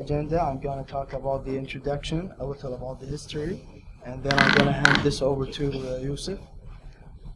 agenda, I'm going to talk about the introduction, a little about the history, and then I'm going to hand this over to Yusuf.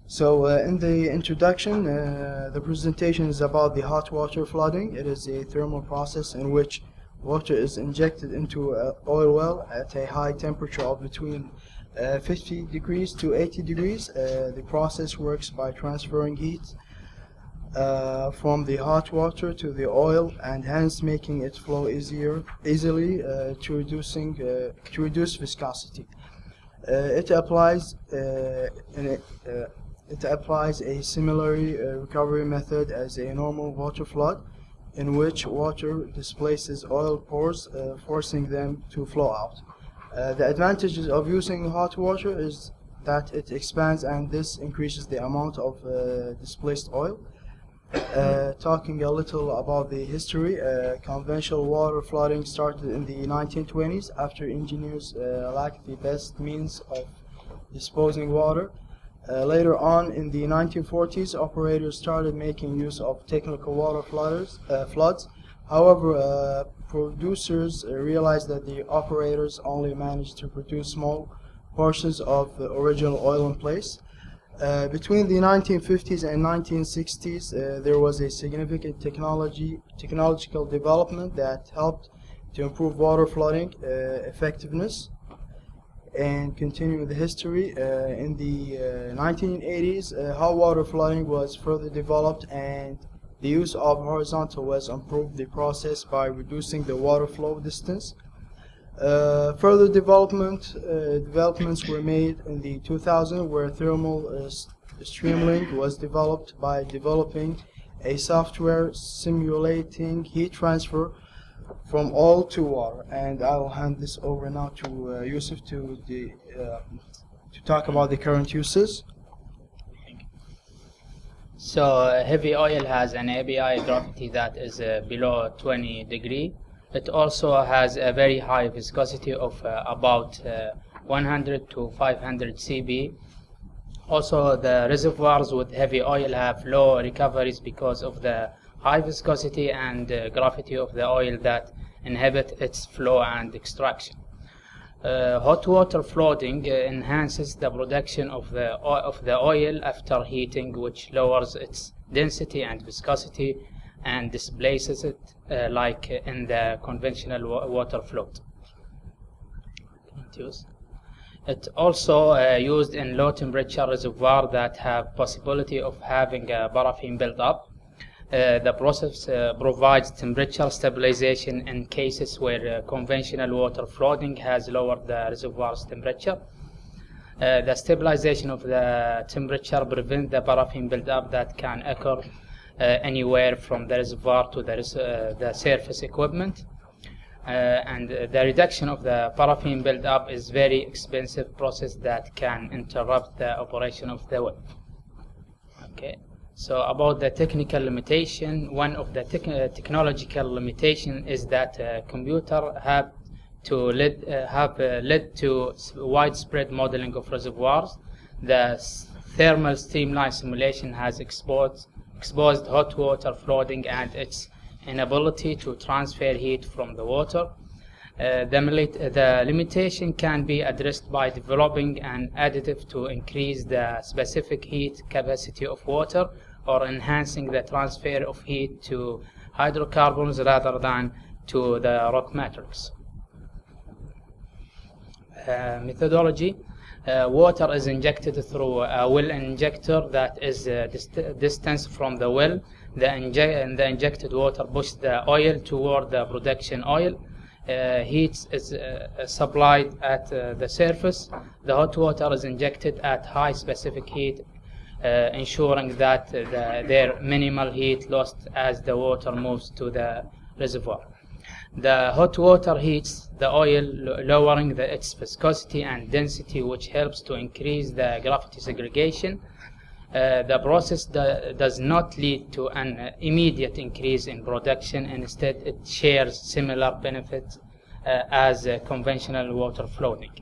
So in the introduction, the presentation is about the hot water flooding. It is a thermal process in which water is injected into an oil well at a high temperature of between 50 degrees to 80 degrees. The process works by transferring heat from the hot water to the oil, and hence making it flow easily to reduce viscosity. It applies a similar recovery method as a normal water flood, in which water displaces oil pores, forcing them to flow out. The advantages of using hot water is that it expands, and this increases the amount of displaced oil. Talking a little about the history, conventional water flooding started in the 1920s after engineers lacked the best means of disposing water. Later on, in the 1940s, operators started making use of technical water floods. However, producers realized that the operators only managed to produce small portions of the original oil in place. Between the 1950s and 1960s, there was a significant technological development that helped to improve water flooding effectiveness. And continuing the history, in the 1980s, hot water flooding was further developed, and the use of horizontal wells improved the process by reducing the water flow distance. Further developments were made in the 2000s, where thermal streamlining was developed by developing a software simulating heat transfer from oil to water. And I will hand this over now to Yusuf to talk about the current uses. So heavy oil has an API gravity that is below 20 degrees. It also has a very high viscosity of about 100 to 500 cb. Also, the reservoirs with heavy oil have low recoveries because of the high viscosity and gravity of the oil that inhibit its flow and extraction. Hot water flooding enhances the production of the oil after heating, which lowers its density and viscosity and displaces it like in the conventional water flood. It also used in low temperature reservoirs that have possibility of having a paraffin build-up. The process provides temperature stabilization in cases where conventional water flooding has lowered the reservoir's temperature. The stabilization of the temperature prevents the paraffin buildup that can occur anywhere from the reservoir to the surface equipment. And the reduction of the paraffin buildup is very expensive process that can interrupt the operation of the well. Okay. So about the technical limitation, one of the technological limitation is that computer have led to widespread modeling of reservoirs. The thermal streamline simulation has exposed hot water flooding and its inability to transfer heat from the water. The limitation can be addressed by developing an additive to increase the specific heat capacity of water, or enhancing the transfer of heat to hydrocarbons rather than to the rock matrix. Methodology. Water is injected through a well injector that is distance from the well. The injected water pushes the oil toward the production oil. Heat is supplied at the surface. The hot water is injected at high specific heat, ensuring that there minimal heat lost as the water moves to the reservoir. The hot water heats the oil, lowering its viscosity and density, which helps to increase the gravity segregation. The process does not lead to an immediate increase in production. Instead, it shares similar benefits as conventional water flooding.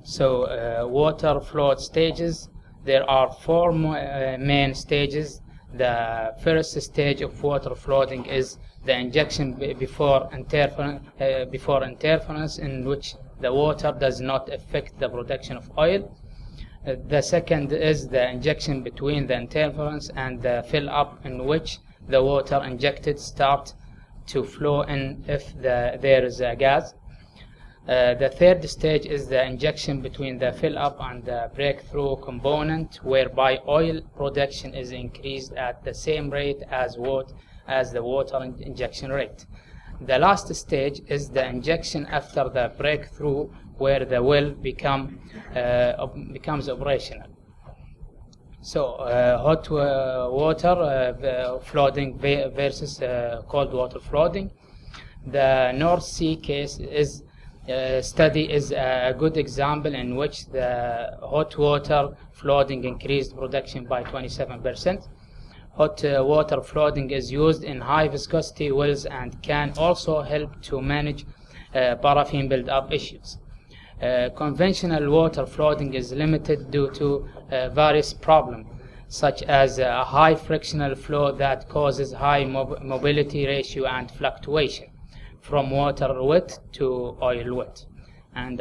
So, water flood stages. There are four main stages. The first stage of water flooding is the injection before interference, in which the water does not affect the production of oil. The second is the injection between the interference and the fill up, in which the water injected start to flow in if there is a gas. The third stage is the injection between the fill up and the breakthrough component, whereby oil production is increased at the same rate as the water injection rate. The last stage is the injection after the breakthrough, where the well becomes operational. So hot water flooding versus cold water flooding. The North Sea case study is a good example in which the hot water flooding increased production by 27%. Hot water flooding is used in high viscosity wells and can also help to manage paraffin build-up issues. Conventional water flooding is limited due to various problems, such as a high frictional flow that causes high mobility ratio and fluctuation from water wet to oil wet. And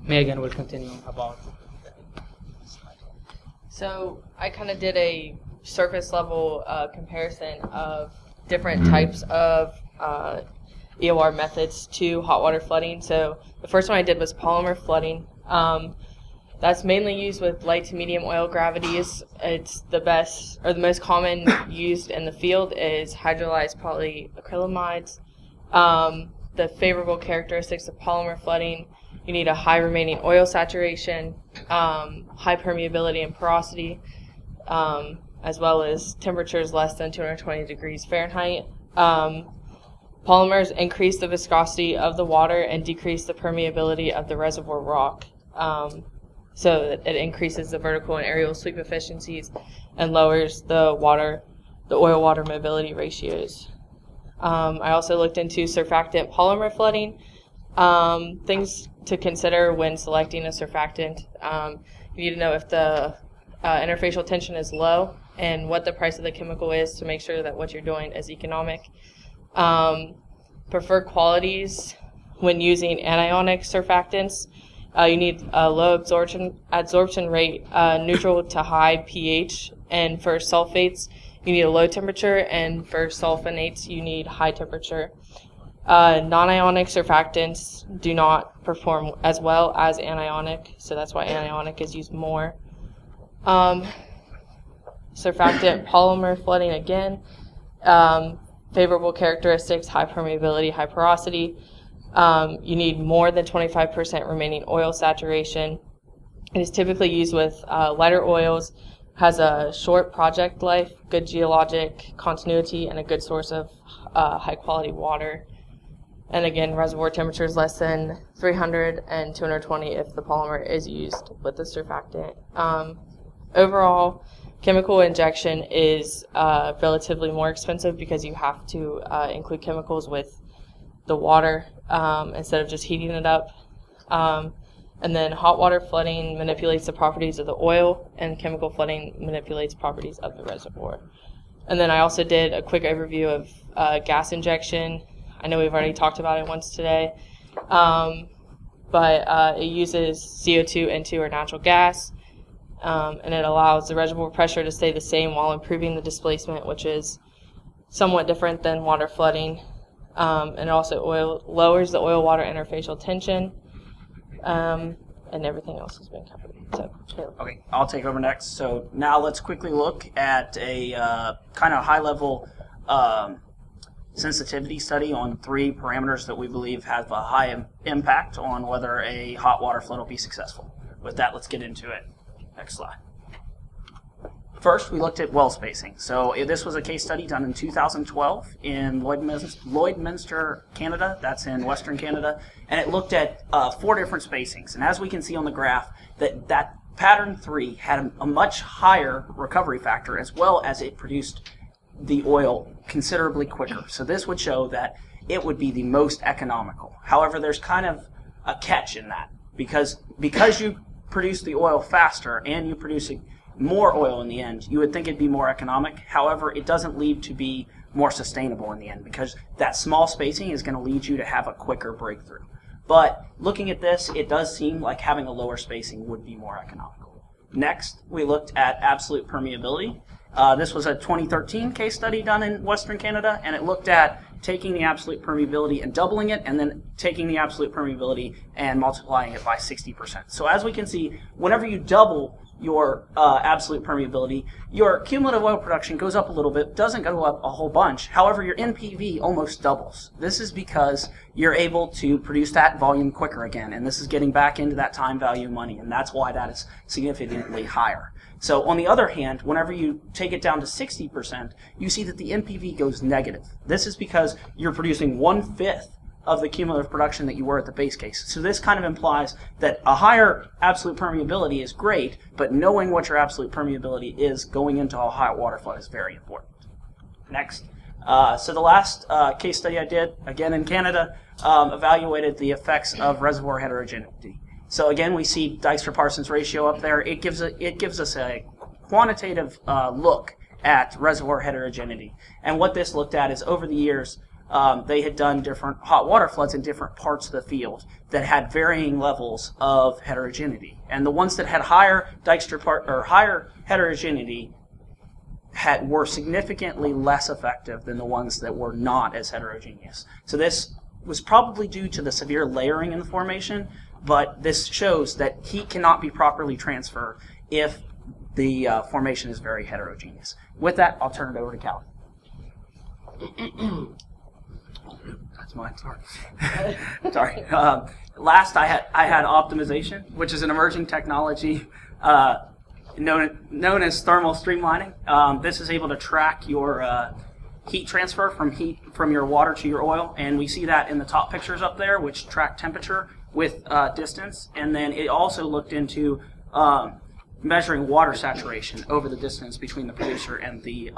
Megan will continue about. So I kind of did a surface level comparison of different types of EOR methods to hot water flooding. So the first one I did was polymer flooding. That's mainly used with light to medium oil gravities. It's the best, or the most common used in the field is hydrolyzed polyacrylamides. The favorable characteristics of polymer flooding: you need a high remaining oil saturation, high permeability and porosity, as well as temperatures less than 220 degrees Fahrenheit. Polymers increase the viscosity of the water and decrease the permeability of the reservoir rock. So that it increases the vertical and aerial sweep efficiencies and lowers the oil-water mobility ratios. I also looked into surfactant polymer flooding. Things to consider when selecting a surfactant: you need to know if the interfacial tension is low and what the price of the chemical is to make sure that what you're doing is economic. Preferred qualities when using anionic surfactants: you need a low absorption rate, neutral to high pH, and for sulfates you need a low temperature, and for sulfonates you need high temperature. Non-ionic surfactants do not perform as well as anionic, so that's why anionic is used more. Surfactant polymer flooding again. Favorable characteristics: high permeability, high porosity. You need more than 25% remaining oil saturation. It is typically used with lighter oils, has a short project life, good geologic continuity, and a good source of high quality water. And again, reservoir temperatures less than 300 and 220 if the polymer is used with the surfactant. Overall, chemical injection is relatively more expensive because you have to include chemicals with the water instead of just heating it up. And then hot water flooding manipulates the properties of the oil, and chemical flooding manipulates properties of the reservoir. And then I also did a quick overview of gas injection. I know we've already talked about it once today, but it uses CO2 into or natural gas, and it allows the reservoir pressure to stay the same while improving the displacement, which is somewhat different than water flooding. And it also lowers the oil-water interfacial tension, and everything else has been covered. So, Caleb. Okay, I'll take over next. So now let's quickly look at a kind of high-level sensitivity study on 3 parameters that we believe have a high impact on whether a hot water flood will be successful. With that, let's get into it. Next slide. First, we looked at well spacing. So this was a case study done in 2012 in Lloydminster, Canada. That's in Western Canada. And it looked at 4 different spacings. And as we can see on the graph, that pattern 3 had a much higher recovery factor, as well as it produced the oil considerably quicker. So this would show that it would be the most economical. However, there's kind of a catch in that. Because you produce the oil faster and you produce more oil in the end, you would think it'd be more economic. However, it doesn't lead to be more sustainable in the end, because that small spacing is going to lead you to have a quicker breakthrough. But looking at this, it does seem like having a lower spacing would be more economical. Next, we looked at absolute permeability. This was a 2013 case study done in Western Canada, and it looked at taking the absolute permeability and doubling it, and then taking the absolute permeability and multiplying it by 60%. So as we can see, whenever you double your absolute permeability, your cumulative oil production goes up a little bit, doesn't go up a whole bunch. However, your NPV almost doubles. This is because you're able to produce that volume quicker again, and this is getting back into that time value money, and that's why that is significantly higher. So on the other hand, whenever you take it down to 60%, you see that the NPV goes negative. This is because you're producing 1/5 of the cumulative production that you were at the base case. So this kind of implies that a higher absolute permeability is great, but knowing what your absolute permeability is going into a high water flood is very important. Next. So the last case study I did, again in Canada, evaluated the effects of reservoir heterogeneity. So again, we see Dijkstra-Parsons ratio up there. It gives us a quantitative look at reservoir heterogeneity. And what this looked at is over the years, they had done different hot water floods in different parts of the field that had varying levels of heterogeneity. And the ones that had higher higher heterogeneity were significantly less effective than the ones that were not as heterogeneous. So this was probably due to the severe layering in the formation, but this shows that heat cannot be properly transferred if the formation is very heterogeneous. With that, I'll turn it over to Callie. That's mine. Sorry. Sorry. Last, I had optimization, which is an emerging technology known as thermal streamlining. This is able to track your heat transfer from your water to your oil, and we see that in the top pictures up there, which track temperature with distance. And then it also looked into measuring water saturation over the distance between the producer and the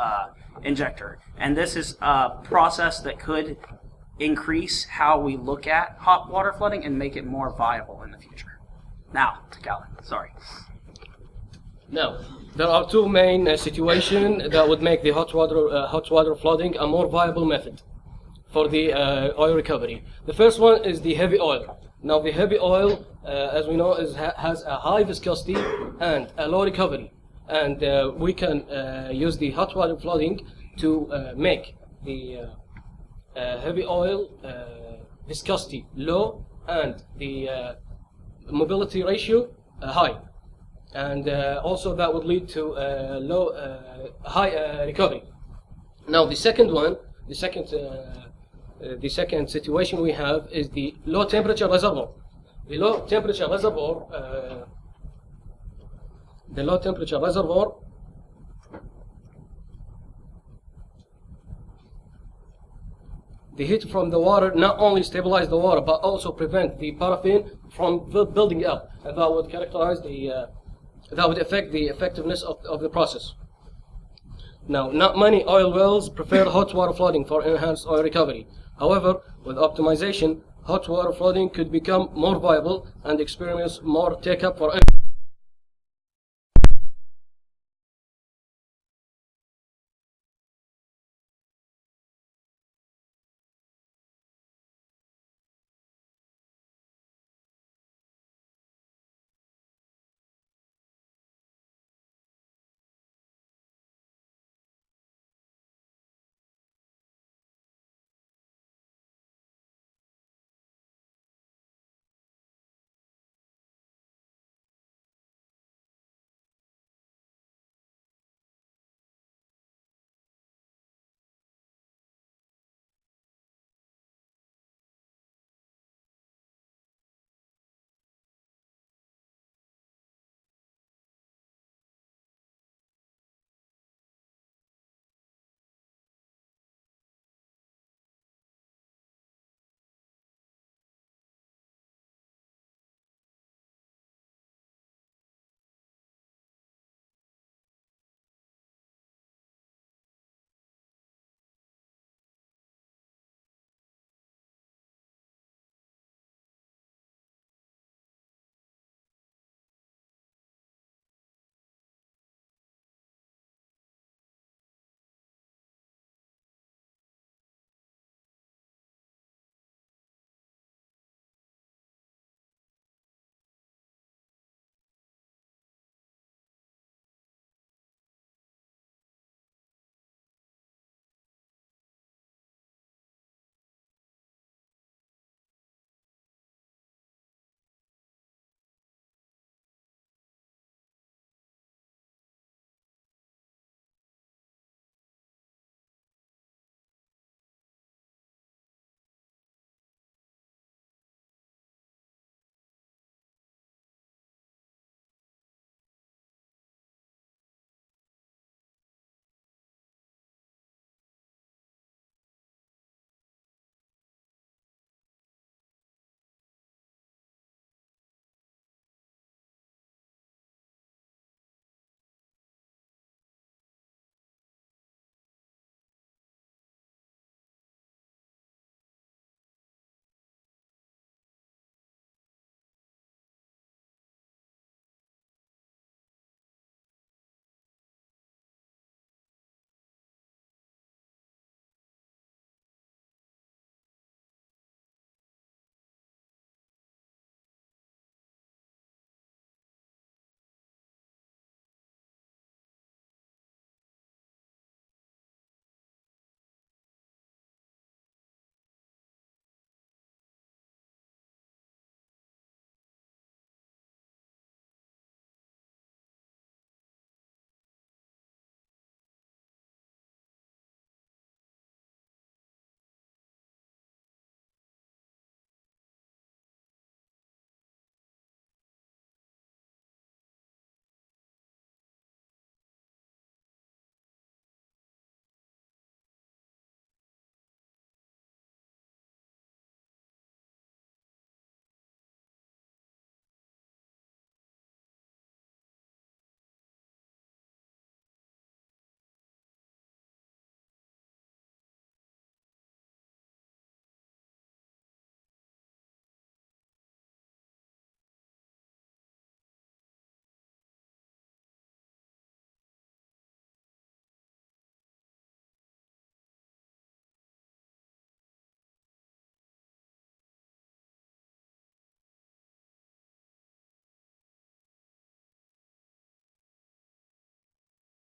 injector. And this is a process that could increase how we look at hot water flooding and make it more viable in the future. Now, to Calvin, sorry. Now, there are two main situations that would make the hot water flooding a more viable method for the oil recovery. The first one is the heavy oil. Now, the heavy oil, as we know, has a high viscosity and a low recovery. And we can use the hot water flooding to make the heavy oil viscosity low and the mobility ratio high. And also that would lead to high recovery. Now, the second one, the second situation we have is the low temperature reservoir. The low temperature reservoir the heat from the water not only stabilize the water but also prevent the paraffin from building up, and that would characterize that would affect the effectiveness of the process. Now, not many oil wells prefer hot water flooding for enhanced oil recovery. However, with optimization, hot water flooding could become more viable and experience more take-up for